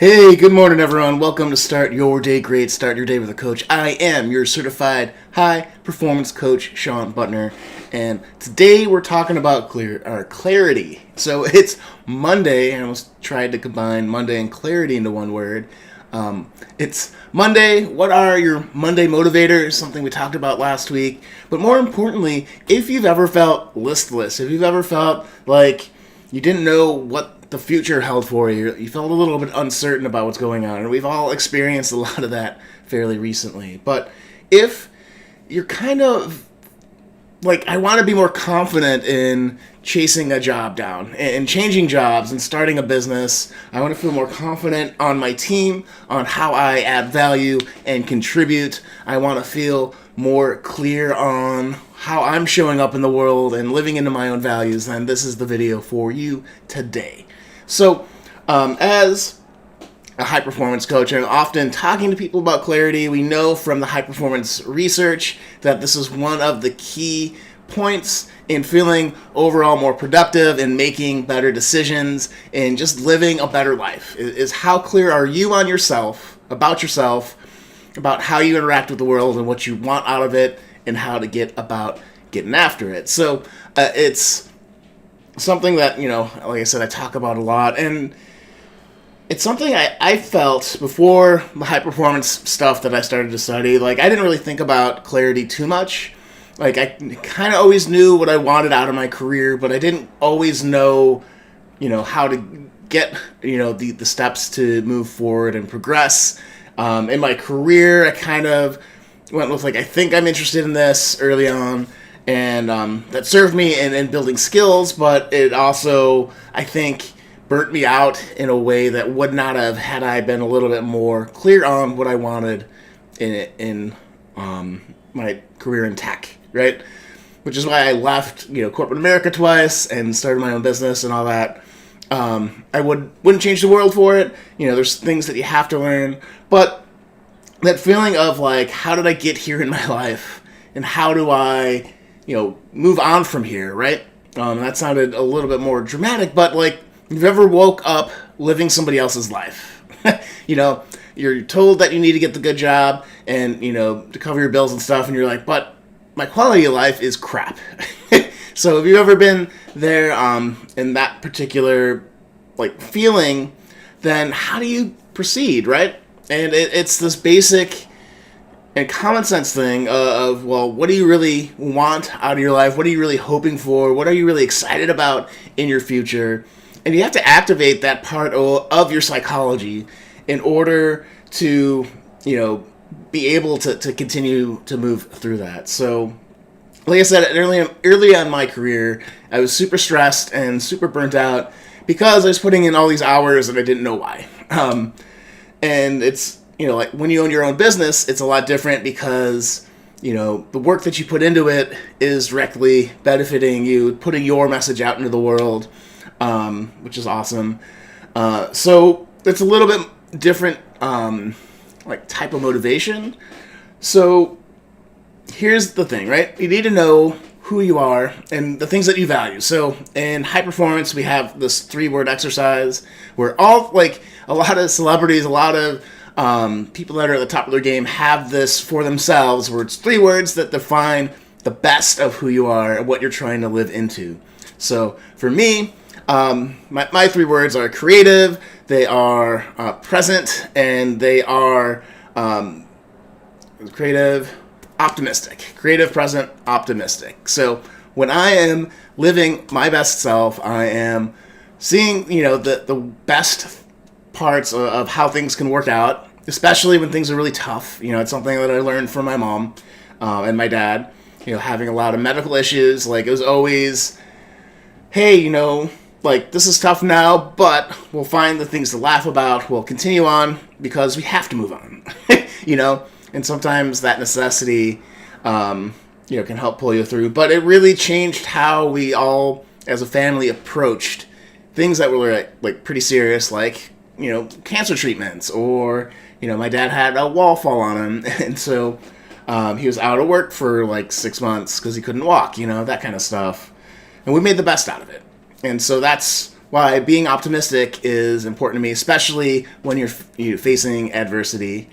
Hey, good morning, everyone. Welcome to Start Your Day Great, Start Your Day with a Coach. I am your certified high-performance coach, Sean Butner, and today we're talking about clarity. So it's Monday, and I almost tried to combine Monday and clarity into one word. It's Monday. What are your Monday motivators? Something we talked about last week. But more importantly, if you've ever felt listless, if you've ever felt like you didn't know what the future held for you, you felt a little bit uncertain about what's going on, and we've all experienced a lot of that fairly recently. But if you're kind of like, I want to be more confident in chasing a job down and changing jobs and starting a business. I want to feel more confident on my team, on how I add value and contribute. I want to feel more clear on how I'm showing up in the world and living into my own values, then this is the video for you today. So, as a high-performance coach, I'm often talking to people about clarity. We know from the high-performance research that this is one of the key points in feeling overall more productive and making better decisions and just living a better life. Is how clear are you on yourself, about how you interact with the world and what you want out of it and how to get about getting after it. So it's something that, like I said, I talk about a lot, and it's something I felt before the high performance stuff that I started to study. Like, I didn't really think about clarity too much. Like, I kind of always knew what I wanted out of my career, but I didn't always know, how to get, the steps to move forward and progress. In my career, I kind of went with, I think I'm interested in this early on. And that served me in building skills, but it also, I think, burnt me out in a way that would not have had I been a little bit more clear on what I wanted in my career in tech, right? Which is why I left, corporate America twice and started my own business and all that. I wouldn't change the world for it. There's things that you have to learn, but that feeling of how did I get here in my life, and how do I move on from here, right? That sounded a little bit more dramatic, but you've ever woke up living somebody else's life. You're told that you need to get the good job and, to cover your bills and stuff, and you're like, but my quality of life is crap. So have you ever been there in that particular, feeling, then how do you proceed, right? And it's this basic and common sense thing of, well, what do you really want out of your life? What are you really hoping for? What are you really excited about in your future? And you have to activate that part of your psychology in order to, be able to continue to move through that. So, like I said, early on in my career, I was super stressed and super burnt out because I was putting in all these hours and I didn't know why. And it's, when you own your own business, it's a lot different because, the work that you put into it is directly benefiting you, putting your message out into the world, which is awesome. So it's a little bit different, type of motivation. So here's the thing, right? You need to know who you are and the things that you value. So in high performance, we have this 3-word exercise where all, a lot of celebrities, a lot of people that are at the top of their game have this for themselves, where it's 3 words that define the best of who you are and what you're trying to live into. So for me, my 3 words are creative, they are present, and they are creative, optimistic. Creative, present, optimistic. So when I am living my best self, I am seeing, the best parts of how things can work out, especially when things are really tough. It's something that I learned from my mom and my dad, having a lot of medical issues. It was always, hey, this is tough now, but we'll find the things to laugh about. We'll continue on because we have to move on, and sometimes that necessity, can help pull you through. But it really changed how we all, as a family, approached things that were pretty serious, cancer treatments, or, my dad had a wall fall on him, and so he was out of work for 6 months because he couldn't walk, that kind of stuff. And we made the best out of it. And so that's why being optimistic is important to me, especially when you're facing adversity.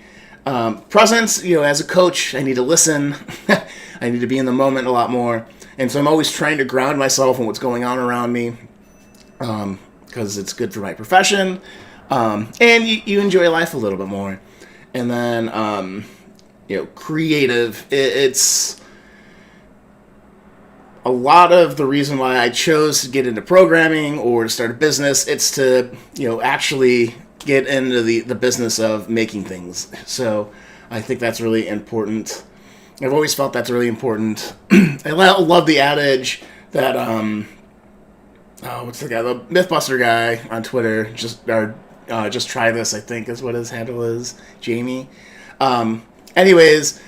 Presence, as a coach, I need to listen. I need to be in the moment a lot more. And so I'm always trying to ground myself in what's going on around me, because it's good for my profession. And you enjoy life a little bit more. And then, creative. It's a lot of the reason why I chose to get into programming or to start a business. It's to, actually get into the business of making things. So I think that's really important. I've always felt that's really important. I love the adage that, what's the guy? The Mythbuster guy on Twitter, just try this, I think is what his handle is, Jamie. Anyways,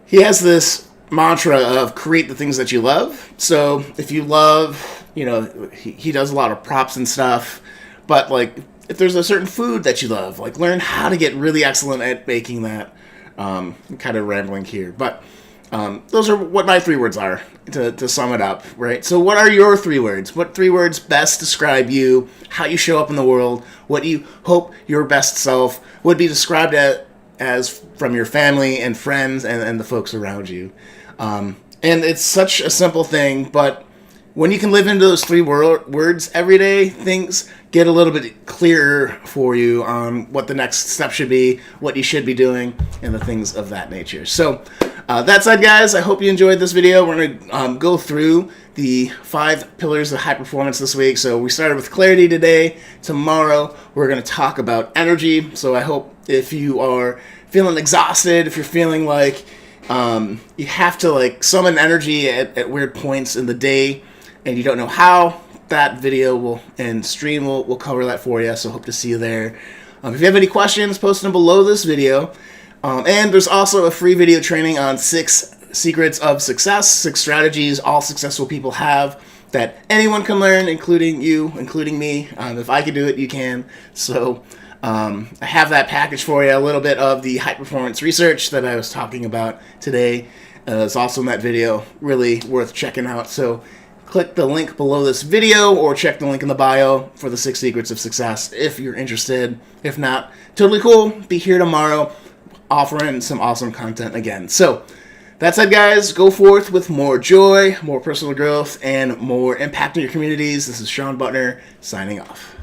he has this mantra of create the things that you love. So if you love, he does a lot of props and stuff, but like if there's a certain food that you love, like learn how to get really excellent at making that. I'm kind of rambling here, but those are what my 3 words are to sum it up, right? So what are your 3 words? What 3 words best describe you, how you show up in the world, what you hope your best self would be described as from your family and friends and the folks around you? And it's such a simple thing, but when you can live into those 3 words every day, things get a little bit clearer for you on what the next step should be, what you should be doing, and the things of that nature. So that said, guys, I hope you enjoyed this video. We're going to go through the 5 pillars of high performance this week. So we started with clarity today. Tomorrow, we're going to talk about energy. So I hope if you are feeling exhausted, if you're feeling like you have to summon energy at weird points in the day and you don't know how, that video and stream will cover that for you. So hope to see you there. If you have any questions, post them below this video. And there's also a free video training on 6 secrets of success, 6 strategies all successful people have that anyone can learn, including you, including me. If I can do it, you can. So I have that package for you, a little bit of the high performance research that I was talking about today. It's also in that video, really worth checking out. So click the link below this video or check the link in the bio for the 6 secrets of success if you're interested. If not, totally cool. Be here tomorrow offering some awesome content again. So that said, guys, go forth with more joy, more personal growth, and more impact in your communities. This is Sean Butner signing off.